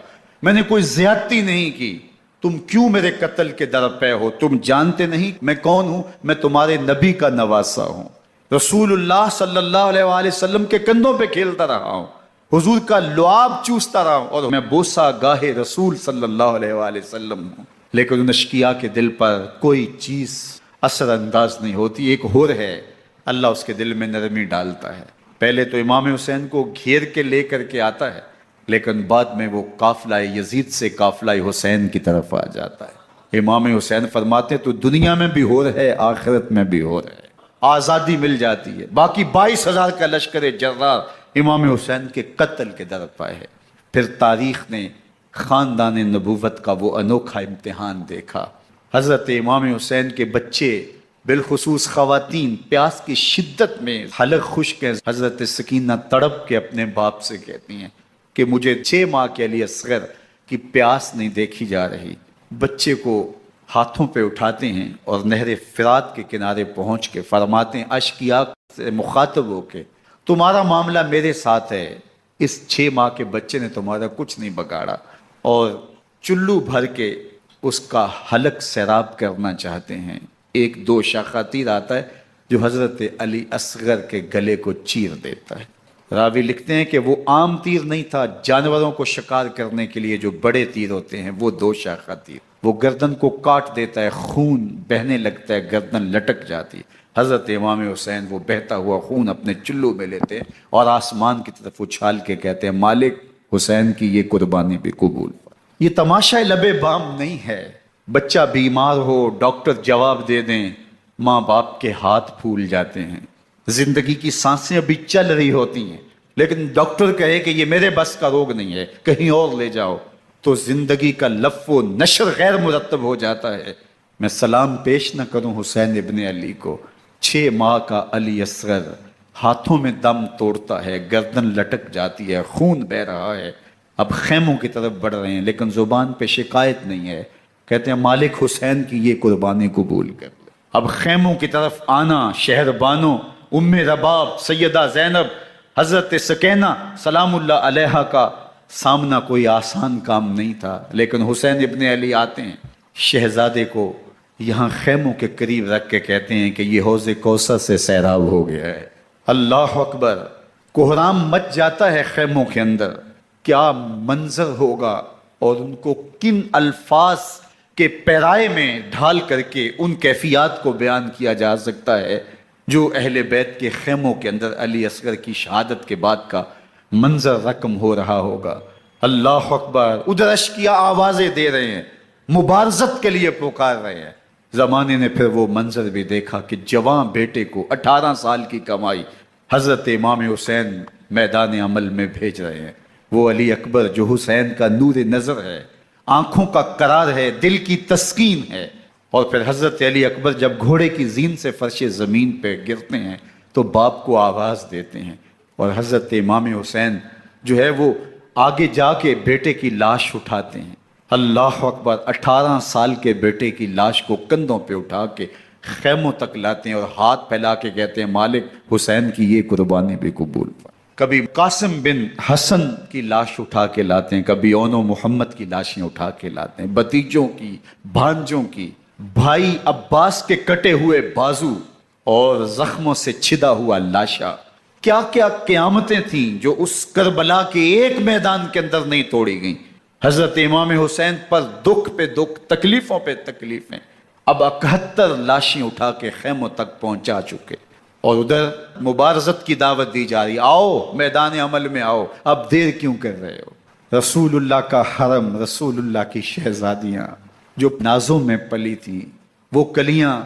A: میں نے کوئی زیادتی نہیں کی، تم کیوں میرے قتل کے در پہ ہو؟ تم جانتے نہیں میں کون ہوں؟ میں تمہارے نبی کا نواسا ہوں، رسول اللہ صلی اللہ علیہ وآلہ وسلم کے کندھوں پہ کھیلتا رہا ہوں، حضور کا لعاب چوستا رہا ہوں، اور میں بوسہ گاہے رسول صلی اللہ علیہ وآلہ وسلم ہوں۔ لیکن ان اشقیاء کے دل پر کوئی چیز اثر انداز نہیں ہوتی۔ ایک ہور ہے، اللہ اس کے دل میں نرمی ڈالتا ہے۔ پہلے تو امام حسین کو گھیر کے لے کر کے آتا ہے، لیکن بعد میں وہ قافلہ یزید سے قافلہ حسین کی طرف آ جاتا ہے۔ امام حسین فرماتے تو دنیا میں بھی ہور ہے، آخرت میں بھی ہور ہے، آزادی مل جاتی ہے۔ باقی 22,000 کا لشکر جرار امام حسین کے قتل کے در پہ ہے۔ پھر تاریخ نے خاندان نبوت کا وہ انوکھا امتحان دیکھا۔ حضرت امام حسین کے بچے بالخصوص خواتین پیاس کی شدت میں حلق خشک ہیں۔ حضرت سکینہ تڑپ کے اپنے باپ سے کہتی ہیں کہ مجھے 6 ماہ کے علی اصغر کی پیاس نہیں دیکھی جا رہی۔ بچے کو ہاتھوں پہ اٹھاتے ہیں اور نہر فرات کے کنارے پہنچ کے فرماتے ہیں اشقیاء سے مخاطب ہو کے تمہارا معاملہ میرے ساتھ ہے، اس 6 ماہ کے بچے نے تمہارا کچھ نہیں بگاڑا، اور چلو بھر کے اس کا حلق سیراب کرنا چاہتے ہیں۔ ایک 2 شاخہ تیر آتا ہے جو حضرت علی اصغر کے گلے کو چیر دیتا ہے۔ راوی لکھتے ہیں کہ وہ عام تیر نہیں تھا، جانوروں کو شکار کرنے کے لیے جو بڑے تیر ہوتے ہیں وہ 2 شاخہ تیر، وہ گردن کو کاٹ دیتا ہے، خون بہنے لگتا ہے، گردن لٹک جاتی ہے۔ حضرت امام حسین وہ بہتا ہوا خون اپنے چلو میں لیتے ہیں اور آسمان کی طرف اچھال کے کہتے ہیں مالک حسین کی یہ قربانی بھی قبول۔ یہ تماشا لبے بام نہیں ہے۔ بچہ بیمار ہو، ڈاکٹر جواب دے دیں، ماں باپ کے ہاتھ پھول جاتے ہیں، زندگی کی سانسیں ابھی چل رہی ہوتی ہیں، لیکن ڈاکٹر کہے کہ یہ میرے بس کا روگ نہیں ہے، کہیں اور لے جاؤ، تو زندگی کا لف و نشر غیر مرتب ہو جاتا ہے۔ میں سلام پیش نہ کروں حسین ابن علی کو، 6 ماہ کا علی اصغر ہاتھوں میں دم توڑتا ہے، گردن لٹک جاتی ہے، خون بہہ رہا ہے، اب خیموں کی طرف بڑھ رہے ہیں، لیکن زبان پہ شکایت نہیں ہے، کہتے ہیں مالک حسین کی یہ قربانی قبول کر لے۔ اب خیموں کی طرف آنا، شہر بانو، ام رباب، سیدہ زینب، حضرت سکینہ سلام اللہ علیہا کا سامنا کوئی آسان کام نہیں تھا، لیکن حسین ابن علی آتے ہیں، شہزادے کو یہاں خیموں کے قریب رکھ کے کہتے ہیں کہ یہ حوض کوثر سے سیراب ہو گیا ہے۔ اللہ اکبر، کوہرام مچ جاتا ہے خیموں کے اندر، کیا منظر ہوگا، اور ان کو کن الفاظ کے پیرائے میں ڈھال کر کے ان کیفیات کو بیان کیا جا سکتا ہے جو اہل بیت کے خیموں کے اندر علی اصغر کی شہادت کے بعد کا منظر رقم ہو رہا ہوگا۔ اللہ اکبر، ادھر اشکیا آوازیں دے رہے ہیں، مبارزت کے لیے پکار رہے ہیں۔ زمانے نے پھر وہ منظر بھی دیکھا کہ جوان بیٹے کو 18 سال کی کمائی حضرت امام حسین میدان عمل میں بھیج رہے ہیں، وہ علی اکبر جو حسین کا نور نظر ہے، آنکھوں کا قرار ہے، دل کی تسکین ہے۔ اور پھر حضرت علی اکبر جب گھوڑے کی زین سے فرش زمین پہ گرتے ہیں تو باپ کو آواز دیتے ہیں، اور حضرت امام حسین جو ہے وہ آگے جا کے بیٹے کی لاش اٹھاتے ہیں۔ اللہ اکبر، 18 سال کے بیٹے کی لاش کو کندھوں پہ اٹھا کے خیموں تک لاتے ہیں اور ہاتھ پھیلا کے کہتے ہیں مالک حسین کی یہ قربانی بھی قبول فرما۔ کبھی قاسم بن حسن کی لاش اٹھا کے لاتے ہیں، کبھی اون و محمد کی لاشیں اٹھا کے لاتے ہیں، بتیجوں کی، بھانجوں کی، بھائی عباس کے کٹے ہوئے بازو اور زخموں سے چھدا ہوا لاشا۔ کیا کیا قیامتیں تھیں جو اس کربلا کے ایک میدان کے اندر نہیں توڑی گئیں۔ حضرت امام حسین پر دکھ پہ دکھ، تکلیفوں پہ تکلیفیں، اب 71 لاشیں اٹھا کے خیموں تک پہنچا چکے، اور ادھر مبارزت کی دعوت دی جا رہی، آؤ میدان عمل میں آؤ، اب دیر کیوں کر رہے ہو۔ رسول اللہ کا حرم، رسول اللہ کی شہزادیاں جو نازوں میں پلی تھیں، وہ کلیاں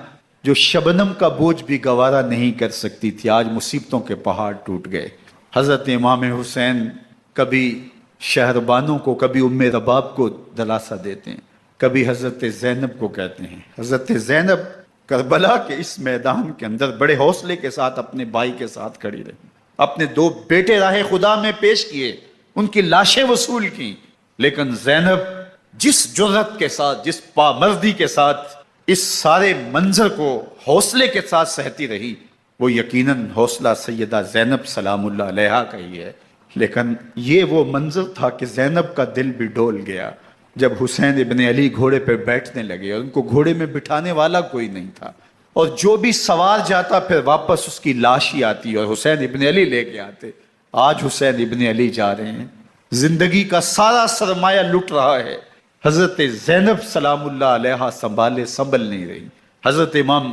A: جو شبنم کا بوجھ بھی گوارا نہیں کر سکتی تھی، آج مصیبتوں کے پہاڑ ٹوٹ گئے۔ حضرت امام حسین کبھی شہربانوں کو، کبھی ام رباب کو دلاسا دیتے ہیں، کبھی حضرت زینب کو کہتے ہیں۔ حضرت زینب کربلا کے اس میدان کے اندر بڑے حوصلے کے ساتھ اپنے بھائی کے ساتھ کھڑی رہی، اپنے 2 بیٹے راہ خدا میں پیش کیے، ان کی لاشیں وصول کی، لیکن زینب جس جرأت کے ساتھ، جس پامردی کے ساتھ اس سارے منظر کو حوصلے کے ساتھ سہتی رہی، وہ یقیناً حوصلہ سیدہ زینب سلام اللہ علیہا کا ہی ہے۔ لیکن یہ وہ منظر تھا کہ زینب کا دل بھی ڈول گیا جب حسین ابن علی گھوڑے پہ بیٹھنے لگے اور ان کو گھوڑے میں بٹھانے والا کوئی نہیں تھا، اور جو بھی سوار جاتا پھر واپس اس کی لاش ہی آتی اور حسین ابن علی لے کے آتے۔ آج حسین ابن علی جا رہے ہیں، زندگی کا سارا سرمایہ لٹ رہا ہے، حضرت زینب سلام اللہ علیہا سنبھل نہیں رہی۔ حضرت امام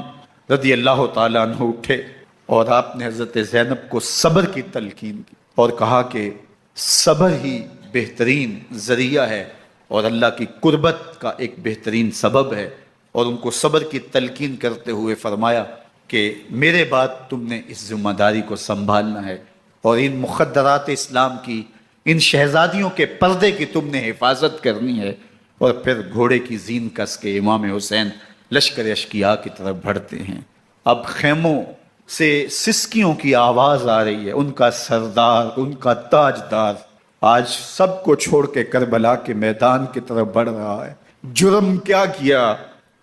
A: رضی اللہ تعالیٰ عنہ اٹھے اور آپ نے حضرت زینب کو صبر کی تلقین کی اور کہا کہ صبر ہی بہترین ذریعہ ہے اور اللہ کی قربت کا ایک بہترین سبب ہے، اور ان کو صبر کی تلقین کرتے ہوئے فرمایا کہ میرے بعد تم نے اس ذمہ داری کو سنبھالنا ہے اور ان مخدرات اسلام کی، ان شہزادیوں کے پردے کی تم نے حفاظت کرنی ہے۔ اور پھر گھوڑے کی زین کس کے امام حسین لشکر اشکیا کی طرف بڑھتے ہیں۔ اب خیموں سے سسکیوں کی آواز آ رہی ہے، ان کا سردار، ان کا تاجدار آج سب کو چھوڑ کے کربلا کے میدان کی طرف بڑھ رہا ہے۔ جرم کیا کیا،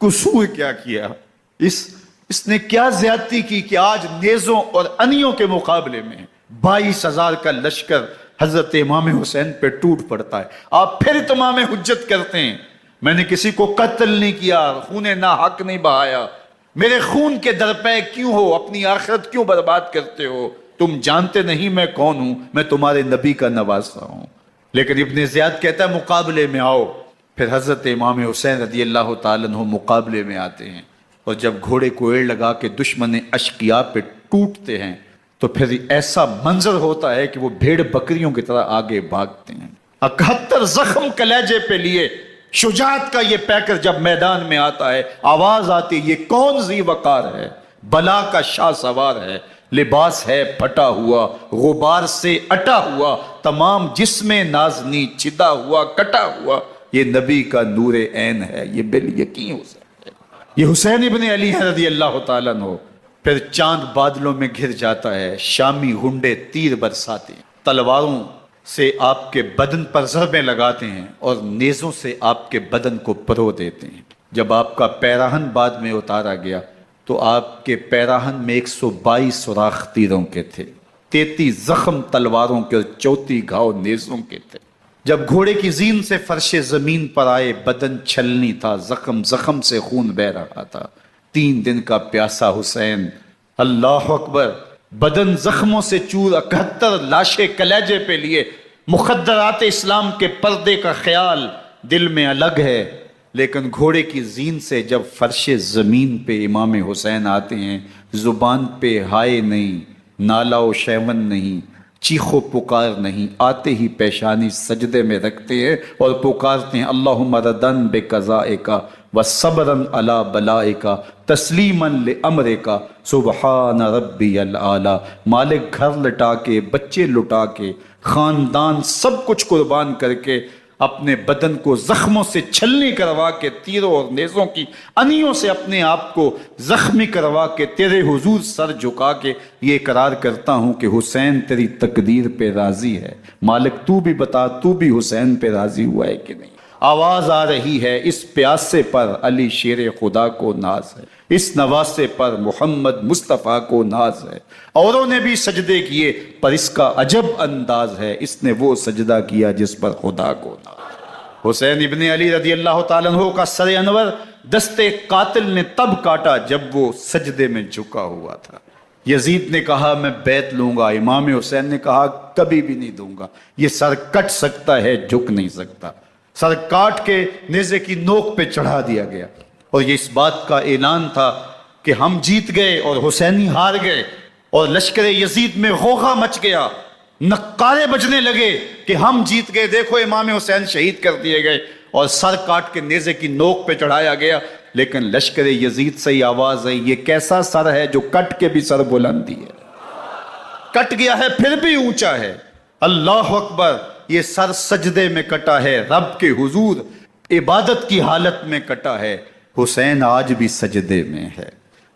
A: قصور کیا کیا، اس نے کیا زیادتی کی کہ آج نیزوں اور انیوں کے مقابلے میں 22,000 کا لشکر حضرت امام حسین پہ ٹوٹ پڑتا ہے۔ آپ پھر اتمام حجت کرتے ہیں، میں نے کسی کو قتل نہیں کیا، خون ناحق نہیں بہایا، میرے خون کے درپے کیوں ہو، اپنی آخرت کیوں برباد کرتے ہو، تم جانتے نہیں میں کون ہوں، میں تمہارے نبی کا نواسا ہوں۔ لیکن ابن زیاد کہتا ہے مقابلے میں آؤ۔ پھر حضرت امام حسین رضی اللہ تعالیٰ عنہ مقابلے میں آتے ہیں، اور جب گھوڑے کو ایڑ لگا کے دشمن اشقیاء پہ ٹوٹتے ہیں تو پھر ایسا منظر ہوتا ہے کہ وہ بھیڑ بکریوں کی طرح آگے بھاگتے ہیں۔ 71 زخم کلیجے پہ لیے شجاعت کا یہ پیکر جب میدان میں آتا ہے، آواز آتی، یہ کون ذی وقار ہے، بلا کا شاہ سوار ہے، لباس ہے پھٹا ہوا غبار سے اٹا ہوا، تمام جسم نازنی چھدا ہوا کٹا ہوا، یہ نبی کا نور عین ہے، یہ بال یقین ہو سکتا ہے۔ یہ حسین ابن علی ہے رضی اللہ تعالیٰ عنہ۔ پھر چاند بادلوں میں گھر جاتا ہے، شامی غنڈے تیر برساتے ہیں، تلواروں سے آپ کے بدن پر ضربیں لگاتے ہیں اور نیزوں سے آپ کے بدن کو پرو دیتے ہیں۔ جب آپ کا پیراہن بعد میں اتارا گیا تو آپ کے پیراہن میں 122 سوراخ تیروں کے تھے، 33 زخم تلواروں کے اور 34 گھاؤ نیزوں کے تھے۔ جب گھوڑے کی زین سے فرش زمین پر آئے، بدن چھلنی تھا، زخم زخم سے خون بہ رہا تھا۔ 3 دن کا پیاسا حسین، اللہ اکبر، بدن زخموں سے چور، 71 لاشیں کلیجے پہ لیے، مخدرات اسلام کے پردے کا خیال دل میں الگ ہے، لیکن گھوڑے کی زین سے جب فرش زمین پہ امام حسین آتے ہیں، زبان پہ ہائے نہیں، نالا و شیون نہیں، چیخ و پکار نہیں، آتے ہی پیشانی سجدے میں رکھتے ہیں اور پکارتے ہیں اللہم ردن بقضائک وصبرن علی بلائک تسلیما لامرک سبحان ربی العالی۔ مالک گھر لٹا کے، بچے لٹا کے، خاندان سب کچھ قربان کر کے، اپنے بدن کو زخموں سے چھلنی کروا کے، تیروں اور نیزوں کی انیوں سے اپنے آپ کو زخمی کروا کے، تیرے حضور سر جھکا کے یہ اقرار کرتا ہوں کہ حسین تیری تقدیر پہ راضی ہے۔ مالک تو بھی بتا، تو بھی حسین پہ راضی ہوا ہے کہ نہیں؟ آواز آ رہی ہے، اس پیاسے پر علی شیر خدا کو ناز ہے، اس نواسے پر محمد مصطفیٰ کو ناز ہے۔ اوروں نے بھی سجدے کیے پر اس کا عجب انداز ہے، اس نے وہ سجدہ کیا جس پر خدا کو ناز ہے۔ حسین ابن علی رضی اللہ تعالیٰ عنہ کا سر انور دستے قاتل نے تب کاٹا جب وہ سجدے میں جھکا ہوا تھا۔ یزید نے کہا میں بیعت لوں گا، امام حسین نے کہا کبھی بھی نہیں دوں گا، یہ سر کٹ سکتا ہے، جھک نہیں سکتا۔ سر کاٹ کے نیزے کی نوک پہ چڑھا دیا گیا، اور یہ اس بات کا اعلان تھا کہ ہم جیت گئے اور حسینی ہار گئے، اور لشکر یزید میں غوغا مچ گیا، نقارے بجنے لگے کہ ہم جیت گئے، دیکھو امام حسین شہید کر دیے گئے، اور سر کاٹ کے نیزے کی نوک پہ چڑھایا گیا۔ لیکن لشکر یزید سے ہی آواز آئی، یہ کیسا سر ہے جو کٹ کے بھی سر بلندی ہے، کٹ گیا ہے پھر بھی اونچا ہے۔ اللہ اکبر، یہ سر سجدے میں کٹا ہے، رب کے حضور عبادت کی حالت میں کٹا ہے۔ حسین آج بھی سجدے میں ہے،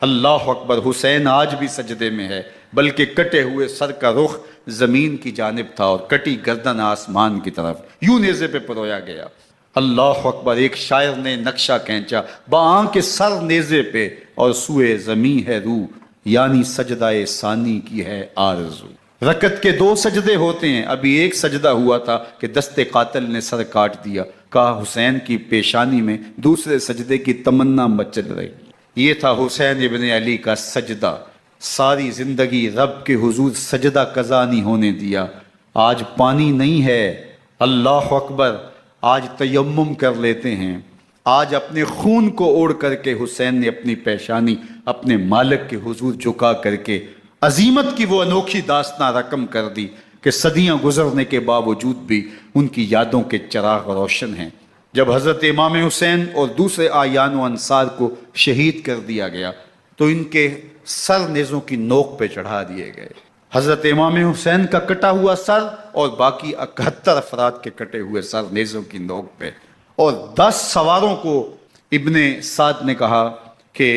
A: اللہ اکبر، حسین آج بھی سجدے میں ہے، بلکہ کٹے ہوئے سر کا رخ زمین کی جانب تھا اور کٹی گردن آسمان کی طرف، یوں نیزے پہ پرویا گیا۔ اللہ اکبر، ایک شاعر نے نقشہ کھینچا، بآنکھ سر نیزے پہ اور سوئے زمیں ہے روح، یعنی سجدہ ثانی کی ہے آرزو۔ رکعت کے 2 سجدے ہوتے ہیں، ابھی ایک سجدہ ہوا تھا کہ دست قاتل نے سر کاٹ دیا، کہا حسین کی پیشانی میں دوسرے سجدے کی تمنا مچل رہی۔ یہ تھا حسین ابن علی کا سجدہ، ساری زندگی رب کے حضور سجدہ قضا نہیں ہونے دیا۔ آج پانی نہیں ہے، اللہ اکبر، آج تیمم کر لیتے ہیں، آج اپنے خون کو اوڑھ کر کے حسین نے اپنی پیشانی اپنے مالک کے حضور جھکا کر کے عظیمت کی وہ انوکھی داستان رقم کر دی کہ صدیاں گزرنے کے باوجود بھی ان کی یادوں کے چراغ روشن ہیں۔ جب حضرت امام حسین اور دوسرے آیان و انصار کو شہید کر دیا گیا تو ان کے سر نیزوں کی نوک پہ چڑھا دیے گئے۔ حضرت امام حسین کا کٹا ہوا سر اور باقی 71 افراد کے کٹے ہوئے سر نیزوں کی نوک پہ، اور 10 سواروں کو ابن سعد نے کہا کہ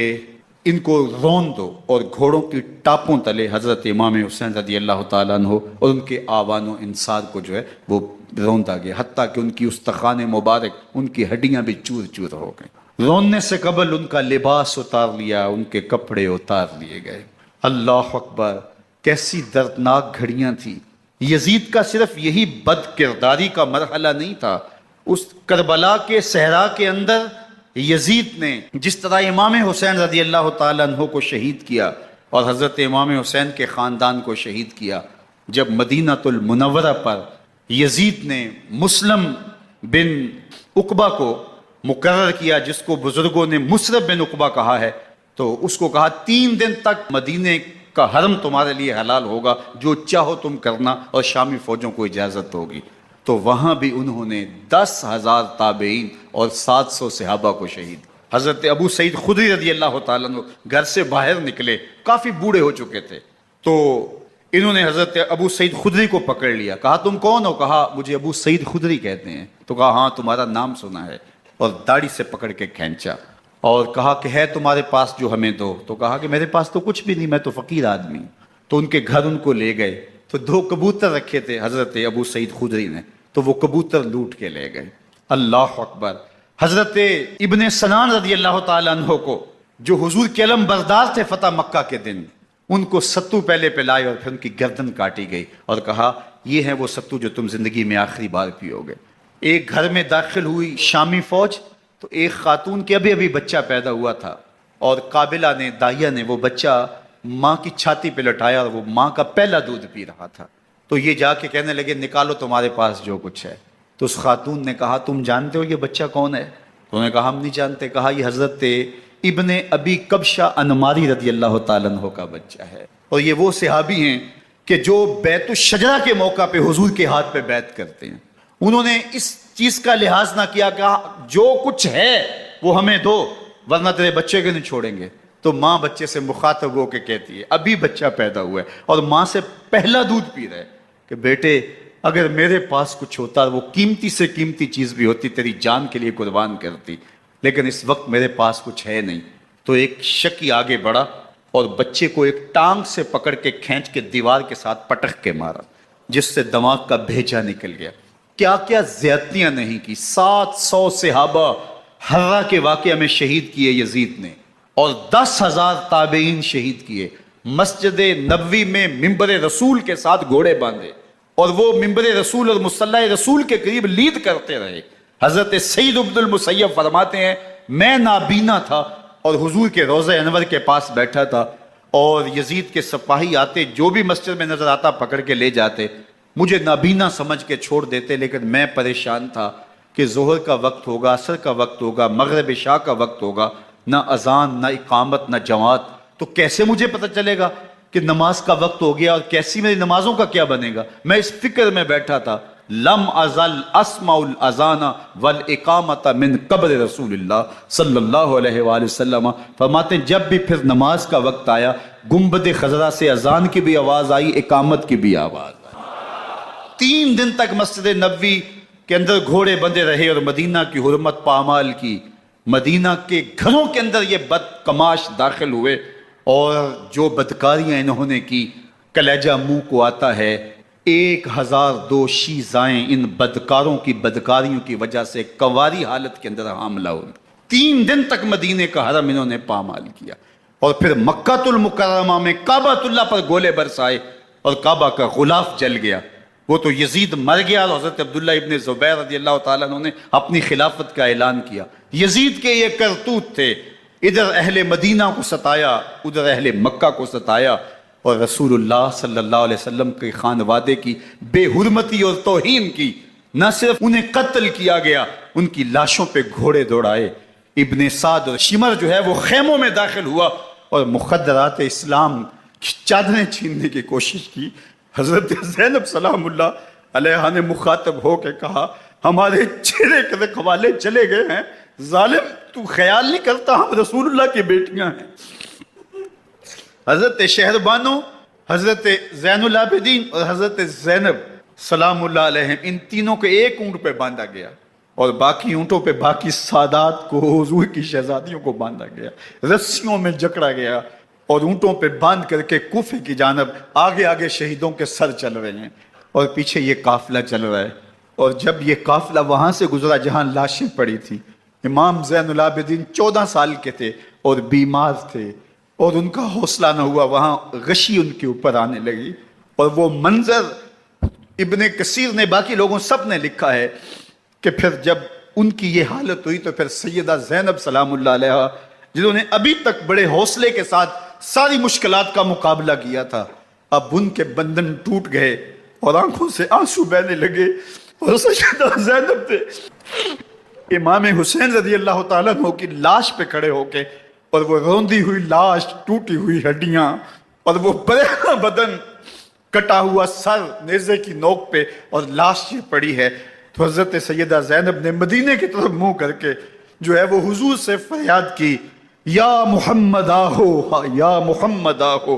A: ان کو رون دو، اور گھوڑوں کی ٹاپوں تلے حضرت امام حسین رضی اللہ تعالیٰ عنہ اور ان کے آوان و انصار کو جو ہے وہ روندا گیا، حتیٰ کہ ان کی استخوان مبارک، ان کی ہڈیاں بھی چور چور ہو گئیں۔ روننے سے قبل ان کا لباس اتار لیا، ان کے کپڑے اتار لیے گئے۔ اللہ اکبر، کیسی دردناک گھڑیاں تھیں۔ یزید کا صرف یہی بد کرداری کا مرحلہ نہیں تھا، اس کربلا کے صحرا کے اندر یزید نے جس طرح امام حسین رضی اللہ تعالیٰ عنہ کو شہید کیا اور حضرت امام حسین کے خاندان کو شہید کیا، جب مدینہ المنورہ پر یزید نے مسلم بن عقبہ کو مقرر کیا، جس کو بزرگوں نے مصرب بن عقبہ کہا ہے، تو اس کو کہا 3 دن تک مدینے کا حرم تمہارے لیے حلال ہوگا، جو چاہو تم کرنا، اور شامی فوجوں کو اجازت ہوگی۔ تو وہاں بھی انہوں نے 10,000 تابعین اور 700 صحابہ کو شہید۔ حضرت ابو سعید خدری رضی اللہ تعالیٰ عنہ گھر سے باہر نکلے، کافی بوڑھے ہو چکے تھے، تو انہوں نے حضرت ابو سعید خدری کو پکڑ لیا، کہا تم کون ہو؟ کہا مجھے ابو سعید خدری کہتے ہیں۔ تو کہا ہاں تمہارا نام سنا ہے، اور داڑھی سے پکڑ کے کھینچا اور کہا کہ ہے تمہارے پاس جو ہمیں دو؟ تو کہا کہ میرے پاس تو کچھ بھی نہیں، میں تو فقیر آدمی ہوں۔ تو ان کے گھر ان کو لے گئے، تو 2 کبوتر رکھے تھے حضرت ابو سعید خدری نے، تو وہ کبوتر لوٹ کے لے گئے۔ اللہ اکبر۔ حضرت ابن سنان رضی اللہ تعالیٰ عنہ کو، جو حضور کے علم بردار تھے فتح مکہ کے دن، ان کو ستو پہلے پلائے اور پھر ان کی گردن کاٹی گئی اور کہا یہ ہے وہ ستو جو تم زندگی میں آخری بار پیو گے۔ ایک گھر میں داخل ہوئی شامی فوج، تو ایک خاتون کے ابھی بچہ پیدا ہوا تھا، اور قابلہ نے، دائیا نے وہ بچہ ماں کی چھاتی پہ لٹایا، اور وہ ماں کا پہلا دودھ پی رہا تھا۔ تو یہ جا کے کہنے لگے نکالو تمہارے پاس جو کچھ ہے۔ تو اس خاتون نے کہا تم جانتے ہو یہ بچہ کون ہے؟ تو انہوں نے کہا ہم نہیں جانتے۔ کہا یہ حضرت ابن ابی کبشہ انماری رضی اللہ تعالیٰ عنہ کا بچہ ہے، اور یہ وہ صحابی ہیں کہ جو بیت الشجرہ کے موقع پہ حضور کے ہاتھ پہ بیعت کرتے ہیں۔ انہوں نے اس چیز کا لحاظ نہ کیا کہ جو کچھ ہے وہ ہمیں دو ورنہ تیرے بچے کو نہیں چھوڑیں گے۔ تو ماں بچے سے مخاطب ہو کے کہتی ہے، ابھی بچہ پیدا ہوا ہے اور ماں سے پہلا دودھ پی رہا ہے، کہ بیٹے اگر میرے پاس کچھ ہوتا، وہ قیمتی سے قیمتی چیز بھی ہوتی، تیری جان کے لیے قربان کرتی، لیکن اس وقت میرے پاس کچھ ہے نہیں۔ تو ایک شکی آگے بڑھا اور بچے کو ایک ٹانگ سے پکڑ کے کھینچ کے دیوار کے ساتھ پٹک کے مارا، جس سے دماغ کا بھیجا نکل گیا۔ کیا کیا زیادتیاں نہیں کی۔ 700 صحابہ حرہ کے واقعہ میں شہید کیے یزید نے، اور 10,000 تابعین شہید کیے۔ مسجد نبوی میں ممبر رسول کے ساتھ گھوڑے باندھے، اور وہ ممبر رسول اور مصلی رسول کے قریب لید کرتے رہے۔ حضرت سعید بن المسیب فرماتے ہیں میں نابینا تھا اور حضور کے روضہ انور کے پاس بیٹھا تھا، اور یزید کے سپاہی آتے، جو بھی مسجد میں نظر آتا پکڑ کے لے جاتے، مجھے نابینا سمجھ کے چھوڑ دیتے، لیکن میں پریشان تھا کہ ظہر کا وقت ہوگا، عصر کا وقت ہوگا، مغرب عشاء کا وقت ہوگا، نہ اذان نہ اقامت نہ جماعت، تو کیسے مجھے پتہ چلے گا کہ نماز کا وقت ہو گیا، اور کیسی میری نمازوں کا کیا بنے گا؟ میں اس فکر میں بیٹھا تھا۔ لم ازل اسمع الاذان والاقامت من قبر رسول اللہ صلی اللہ علیہ وآلہ وسلم۔ فرماتے ہیں جب بھی پھر نماز کا وقت آیا، گنبد خضرا سے اذان کی بھی آواز آئی، اقامت کی بھی آواز آئی۔ 3 دن تک مسجد نبوی کے اندر گھوڑے بندے رہے، اور مدینہ کی حرمت پامال کی۔ مدینہ کے گھروں کے اندر یہ بدکماش داخل ہوئے، اور جو بدکاریاں انہوں نے کی کلیجہ منہ کو آتا ہے۔ 1002 شیزائیں ان بدکاروں کی بدکاریوں کی وجہ سے کنواری حالت کے اندر حاملہ ہوئی۔ 3 دن تک مدینے کا حرم انہوں نے پامال کیا، اور پھر مکہ المکرمہ میں کعبہ اللہ پر گولے برسائے، اور کعبہ کا غلاف جل گیا۔ وہ تو یزید مر گیا، اور حضرت عبداللہ ابن زبیر رضی اللہ تعالیٰ عنہ نے اپنی خلافت کا اعلان کیا۔ یزید کے یہ کرتوت تھے، ادھر اہل مدینہ کو ستایا، ادھر اہل مکہ کو ستایا، اور رسول اللہ صلی اللہ علیہ وسلم کے خانوادے کی بے حرمتی اور توہین کی۔ نہ صرف انہیں قتل کیا گیا، ان کی لاشوں پہ گھوڑے دوڑائے۔ ابن سعد اور شمر جو ہے وہ خیموں میں داخل ہوا اور مخدرات اسلام کی چادریں چھیننے کی کوشش کی۔ حضرت زینب سلام اللہ علیہ نے مخاطب ہو کے کہا ہمارے چہرے کے رکھوالے چلے گئے ہیں، ظالم تو خیال نہیں کرتا ہم رسول اللہ کی بیٹیاں ہیں۔ حضرت شہربانو، حضرت زین العابدین اور حضرت زینب سلام اللہ علیہ، ان تینوں کو ایک اونٹ پہ باندھا گیا، اور باقی اونٹوں پہ باقی سادات کو، حضور کی شہزادیوں کو باندھا گیا، رسیوں میں جکڑا گیا، اور اونٹوں پہ باندھ کر کے کوفے کی جانب آگے آگے شہیدوں کے سر چل رہے ہیں، اور پیچھے یہ قافلہ چل رہا ہے۔ اور جب یہ قافلہ وہاں سے گزرا جہاں لاشیں پڑی تھی، امام زین العابدین 14 سال کے تھے اور بیمار تھے، اور ان کا حوصلہ نہ ہوا، وہاں غشی ان کے اوپر آنے لگی، اور وہ منظر ابن کثیر نے، باقی لوگوں سب نے لکھا ہے کہ پھر جب ان کی یہ حالت ہوئی تو پھر سیدہ زینب سلام اللہ علیہ، جنہوں نے ابھی تک بڑے حوصلے کے ساتھ ساری مشکلات کا مقابلہ کیا تھا، اب ان کے بندن ٹوٹ گئے اور آنکھوں سے آنسو بہنے لگے، اور سیدہ زینب تھے امام حسین رضی اللہ تعالیٰ عنہ کی لاش پہ کھڑے ہو کے، اور وہ روندی ہوئی لاش، ٹوٹی ہوئی ہڈیاں، اور وہ برینا بدن، کٹا ہوا سر نیزے کی نوک پہ، اور لاش یہ پڑی ہے۔ تو حضرت سیدہ زینب نے مدینے کی طرف منہ کر کے جو ہے وہ حضور سے فریاد کی، یا محمد آہو، یا محمد آہو،